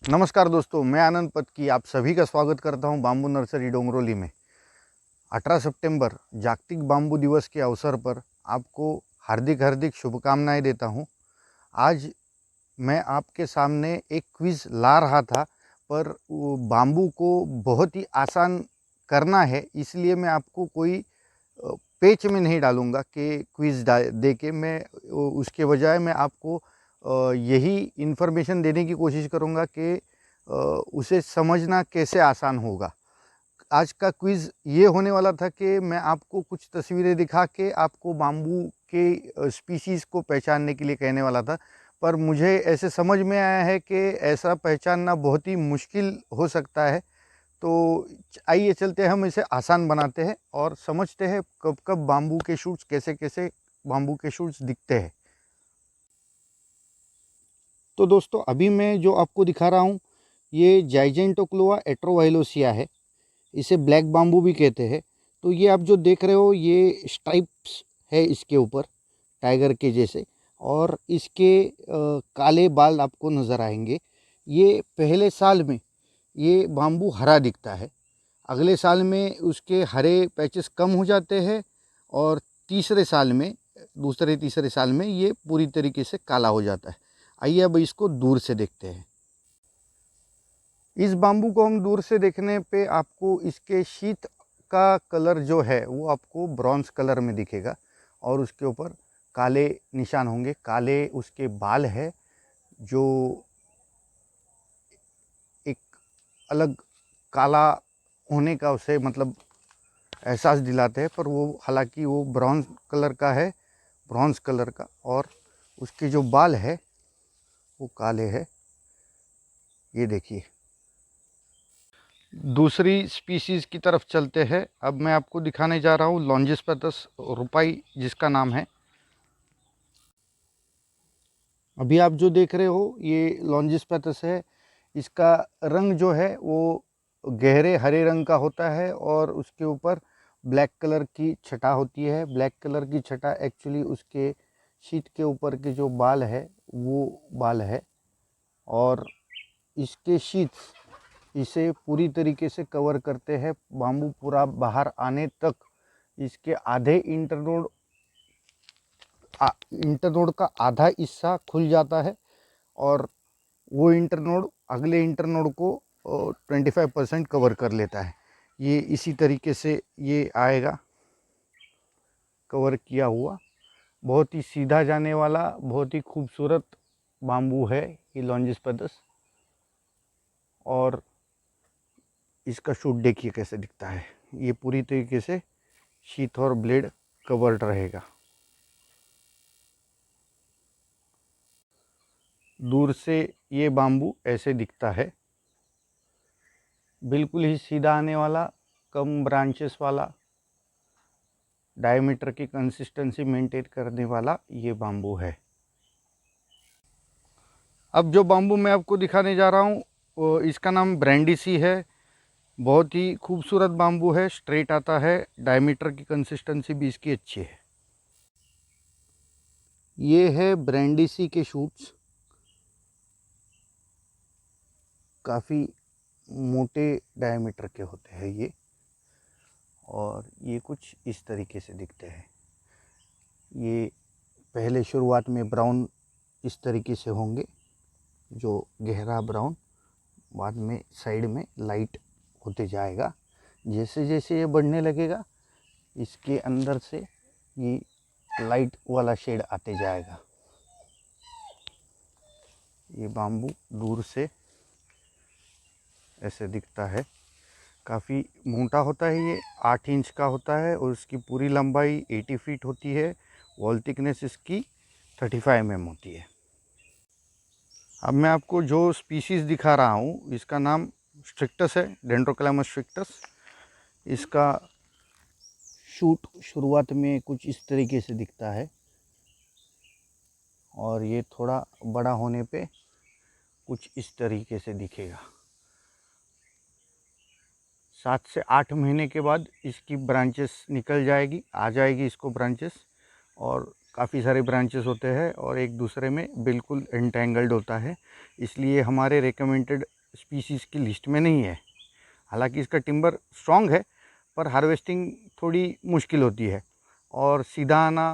नमस्कार दोस्तों, मैं आनंद पत्की आप सभी का स्वागत करता हूं बाम्बू नर्सरी डोंगरोली में। 18 सितंबर जागतिक बाम्बू दिवस के अवसर पर आपको हार्दिक हार्दिक शुभकामनाएं देता हूं। आज मैं आपके सामने एक क्विज़ ला रहा था, पर वो बाम्बू को बहुत ही आसान करना है, इसलिए मैं आपको कोई पेच में नहीं डालूँगा कि क्विज़ दे के मैं उसके बजाय मैं आपको यही इन्फॉर्मेशन देने की कोशिश करूँगा कि उसे समझना कैसे आसान होगा। आज का क्विज़ ये होने वाला था कि मैं आपको कुछ तस्वीरें दिखा के आपको बाम्बू के स्पीशीज़ को पहचानने के लिए कहने वाला था, पर मुझे ऐसे समझ में आया है कि ऐसा पहचानना बहुत ही मुश्किल हो सकता है। तो आइए चलते हैं, हम इसे आसान बनाते हैं और समझते हैं कब कब बाम्बू के शूट्स कैसे बाम्बू के शूट्स दिखते हैं। तो दोस्तों, अभी मैं जो आपको दिखा रहा हूँ ये जाइजेंटोक्लोआ एट्रोवाइलोसिया है। इसे ब्लैक बाम्बू भी कहते हैं। तो ये आप जो देख रहे हो ये स्ट्राइप्स है इसके ऊपर, टाइगर के जैसे, और इसके काले बाल आपको नज़र आएंगे। ये पहले साल में ये बाम्बू हरा दिखता है, अगले साल में उसके हरे पैचेस कम हो जाते हैं और तीसरे साल में, दूसरे तीसरे साल में ये पूरी तरीके से काला हो जाता है। आइए अब इसको दूर से देखते हैं। इस बाम्बू को हम दूर से देखने पे आपको इसके शीत का कलर जो है वो आपको ब्रॉन्ज कलर में दिखेगा और उसके ऊपर काले निशान होंगे, काले उसके बाल है जो एक अलग काला होने का उसे मतलब एहसास दिलाते हैं, पर वो हालांकि वो ब्रॉन्ज कलर का है, ब्रॉन्ज कलर का, और उसके जो बाल है वो काले है। ये देखिए। दूसरी स्पीसीज़ की तरफ चलते हैं। अब मैं आपको दिखाने जा रहा हूँ लॉन्जिस्पेटस रुपाई, जिसका नाम है। अभी आप जो देख रहे हो ये लॉन्जिस्पेटस है। इसका रंग जो है वो गहरे हरे रंग का होता है और उसके ऊपर ब्लैक कलर की छटा होती है। ब्लैक कलर की छटा एक्चुअली उसके शीट के ऊपर के जो बाल है वो बाल है, और इसके शीट्स इसे पूरी तरीके से कवर करते हैं। बाम्बू पूरा बाहर आने तक इसके आधे इंटरनोड का आधा हिस्सा खुल जाता है और वो इंटरनोड अगले इंटरनोड को 25% कवर कर लेता है। ये इसी तरीके से ये आएगा कवर किया हुआ। बहुत ही सीधा जाने वाला, बहुत ही खूबसूरत बाम्बू है ये लॉन्जिस्पेटस। और इसका शूट देखिए कैसे दिखता है। ये पूरी तरीके से शीथ और ब्लेड कवर्ड रहेगा। दूर से ये बाम्बू ऐसे दिखता है, बिल्कुल ही सीधा आने वाला, कम ब्रांचेस वाला, डायमीटर की कंसिस्टेंसी मेंटेन करने वाला ये बाम्बू है। अब जो बाम्बू मैं आपको दिखाने जा रहा हूँ इसका नाम ब्रांडिसी है। बहुत ही खूबसूरत बाम्बू है, स्ट्रेट आता है, डायमीटर की कंसिस्टेंसी भी इसकी अच्छी है। ये है ब्रांडिसी के शूट्स, काफ़ी मोटे डायमीटर के होते हैं ये, और ये कुछ इस तरीके से दिखते हैं। ये पहले शुरुआत में ब्राउन इस तरीके से होंगे, जो गहरा ब्राउन, बाद में साइड में लाइट होते जाएगा। जैसे जैसे ये बढ़ने लगेगा इसके अंदर से ये लाइट वाला शेड आते जाएगा। ये बाम्बू दूर से ऐसे दिखता है। काफ़ी मोटा होता है ये, 8 इंच का होता है और इसकी पूरी लंबाई 80 फीट होती है। वॉल थिकनेस इसकी 35 mm होती है। अब मैं आपको जो स्पीशीज़ दिखा रहा हूँ इसका नाम स्ट्रिक्टस है, डेंड्रोक्लाइमस स्ट्रिक्टस। इसका शूट शुरुआत में कुछ इस तरीके से दिखता है और ये थोड़ा बड़ा होने पे कुछ इस तरीके से दिखेगा। 7 से 8 महीने के बाद इसकी ब्रांचेस निकल जाएगी, आ जाएगी इसको ब्रांचेस, और काफ़ी सारे ब्रांचेस होते हैं और एक दूसरे में बिल्कुल एंटेंगल्ड होता है, इसलिए हमारे रिकमेंडेड स्पीसीज़ की लिस्ट में नहीं है। हालांकि इसका टिम्बर स्ट्रॉन्ग है, पर हार्वेस्टिंग थोड़ी मुश्किल होती है और सीधा आना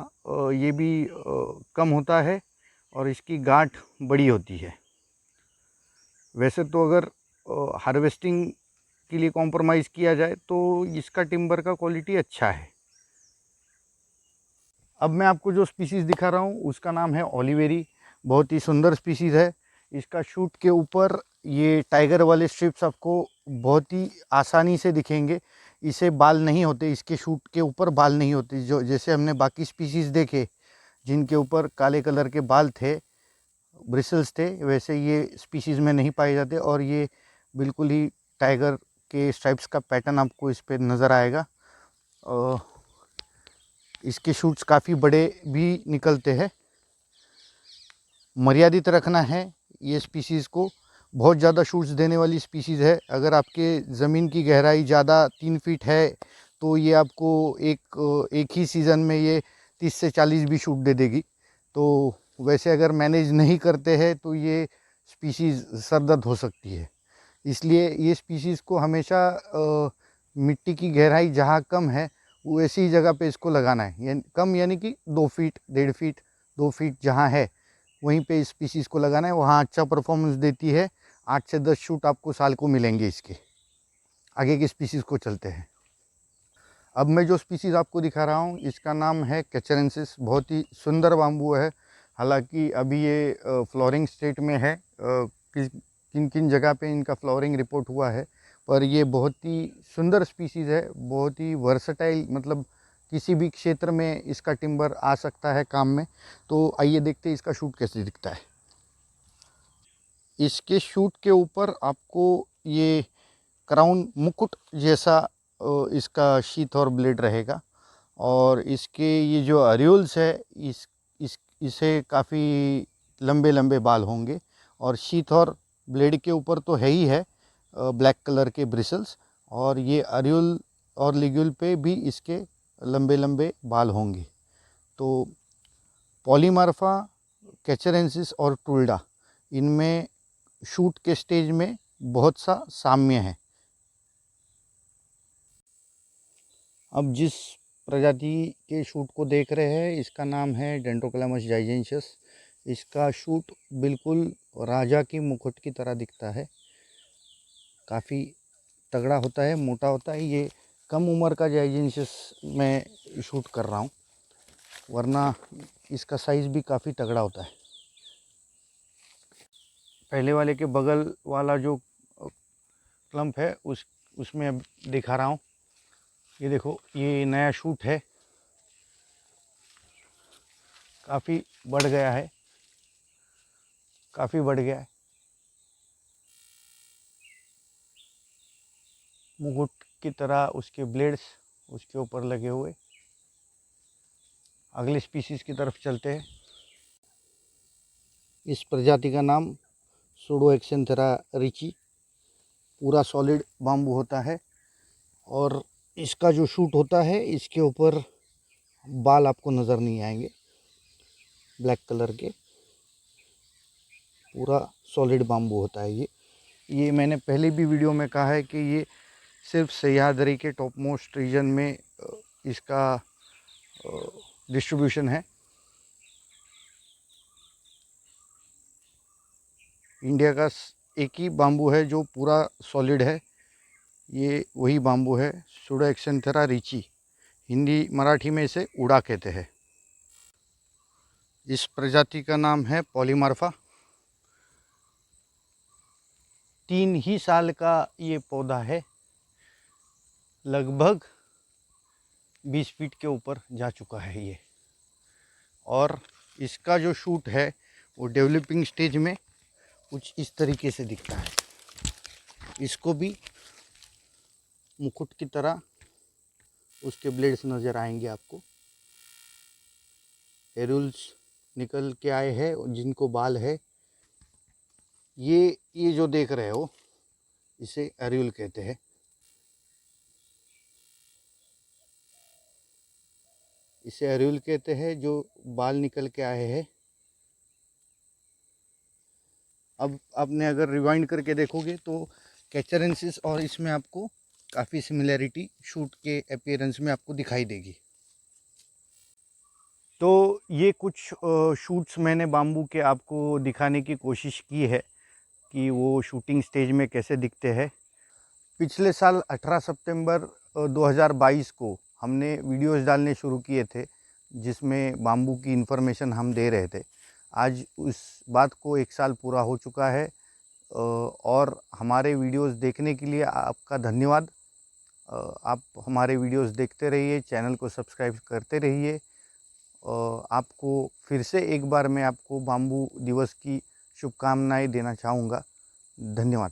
ये भी कम होता है और इसकी गांठ बड़ी होती है। वैसे तो अगर हार्वेस्टिंग के लिए कॉम्प्रोमाइज़ किया जाए तो इसका टिम्बर का क्वालिटी अच्छा है। अब मैं आपको जो स्पीसीज़ दिखा रहा हूँ उसका नाम है ओलिवेरी। बहुत ही सुंदर स्पीसीज़ है। इसका शूट के ऊपर ये टाइगर वाले स्ट्रिप्स आपको बहुत ही आसानी से दिखेंगे। इसे बाल नहीं होते, इसके शूट के ऊपर बाल नहीं होते, जो जैसे हमने बाकी स्पीसीज़ देखे जिनके ऊपर काले कलर के बाल थे, ब्रिसल्स थे, वैसे ये स्पीसीज़ में नहीं पाए जाते और ये बिल्कुल ही टाइगर के स्ट्राइप्स का पैटर्न आपको इस पर नज़र आएगा। इसके शूट्स काफ़ी बड़े भी निकलते हैं। मर्यादित रखना है ये स्पीसीज़ को। बहुत ज़्यादा शूट्स देने वाली स्पीसीज़ है। अगर आपके ज़मीन की गहराई ज़्यादा 3 फीट है तो ये आपको एक ही सीज़न में ये 30 से 40 भी शूट दे देगी। तो वैसे अगर मैनेज नहीं करते हैं तो ये स्पीसीज़ सरदर्द हो सकती है। इसलिए ये स्पीसीज़ को हमेशा मिट्टी की गहराई जहाँ कम है वो ऐसी जगह पे इसको लगाना है। यानी कम यानी कि 2 फीट, 1.5 फीट, 2 फीट जहाँ है वहीं पे इस स्पीसीज़ को लगाना है। वहाँ अच्छा परफॉर्मेंस देती है। 8 से 10 शूट आपको साल को मिलेंगे इसके। आगे की स्पीसीज़ को चलते हैं। अब मैं जो स्पीसीज़ आपको दिखा रहा हूँ इसका नाम है कैचरेंसिस। बहुत ही सुंदर बाम्बू है। हालांकि अभी ये फ्लोरिंग स्टेट में है। किन किन जगह पे इनका फ्लोरिंग रिपोर्ट हुआ है, पर ये बहुत ही सुंदर स्पीसीज़ है। बहुत ही वर्सटाइल, मतलब किसी भी क्षेत्र में इसका टिम्बर आ सकता है काम में। तो आइए देखते हैं इसका शूट कैसे दिखता है। इसके शूट के ऊपर आपको ये क्राउन मुकुट जैसा इसका शीथ और ब्लेड रहेगा और इसके ये जो अरियोल्स है इसे काफ़ी लंबे लंबे बाल होंगे और शीथ और ब्लेड के ऊपर तो है ही है ब्लैक कलर के ब्रिसल्स, और ये अरियोल और लिग्यूल पे भी इसके लंबे लंबे बाल होंगे। तो पॉलीमार्फा, कैचरेंसिस और टुल्डा, इनमें शूट के स्टेज में बहुत सा साम्य है। अब जिस प्रजाति के शूट को देख रहे हैं इसका नाम है डेंड्रोक्लामस जाइजेंसियस। इसका शूट बिल्कुल राजा की मुकुट की तरह दिखता है। काफ़ी तगड़ा होता है, मोटा होता है। ये कम उम्र का जाइजेंसियस मैं शूट कर रहा हूँ, वरना इसका साइज़ भी काफ़ी तगड़ा होता है। पहले वाले के बगल वाला जो क्लम्प है उसमें अब दिखा रहा हूँ। ये देखो, ये नया शूट है, काफ़ी बढ़ गया है, काफ़ी बढ़ गया है। मुकुट की तरह उसके ब्लेड्स उसके ऊपर लगे हुए। अगले स्पीसीज़ की तरफ चलते हैं। इस प्रजाति का नाम सूडोएक्सिन्थेरा रिची। पूरा सॉलिड बाम्बू होता है और इसका जो शूट होता है इसके ऊपर बाल आपको नज़र नहीं आएंगे, ब्लैक कलर के। पूरा सॉलिड बाम्बू होता है ये मैंने पहले भी वीडियो में कहा है कि ये सिर्फ सह्याद्री के टॉप मोस्ट रीजन में इसका डिस्ट्रीब्यूशन है। इंडिया का एक ही बाम्बू है जो पूरा सॉलिड है, ये वही बाम्बू है, सूडोएक्सिन्थेरा रिची। हिंदी मराठी में इसे उड़ा कहते हैं। इस प्रजाति का नाम है पॉलीमार्फा। 3 ही साल का ये पौधा है, लगभग 20 फीट के ऊपर जा चुका है ये। और इसका जो शूट है वो डेवलपिंग स्टेज में कुछ इस तरीके से दिखता है। इसको भी मुकुट की तरह उसके ब्लेड्स नज़र आएंगे आपको। एरुल्स निकल के आए हैं जिनको बाल है। ये जो देख रहे हो इसे एरुल कहते हैं। इसे अरियल कहते हैं, जो बाल निकल के आए हैं। अब आपने अगर रिवाइंड करके देखोगे तो कैचरेंसिस और इसमें आपको काफ़ी सिमिलैरिटी शूट के अपीयरेंस में आपको दिखाई देगी। तो ये कुछ शूट्स मैंने बाम्बू के आपको दिखाने की कोशिश की है कि वो शूटिंग स्टेज में कैसे दिखते हैं। पिछले साल 18 सितंबर 2022 को हमने वीडियोस डालने शुरू किए थे, जिसमें बाम्बू की इन्फॉर्मेशन हम दे रहे थे। आज उस बात को 1 साल पूरा हो चुका है और हमारे वीडियोस देखने के लिए आपका धन्यवाद। आप हमारे वीडियोस देखते रहिए, चैनल को सब्सक्राइब करते रहिए। आपको फिर से एक बार मैं आपको बाम्बू दिवस की शुभकामनाएं देना चाहूँगा। धन्यवाद।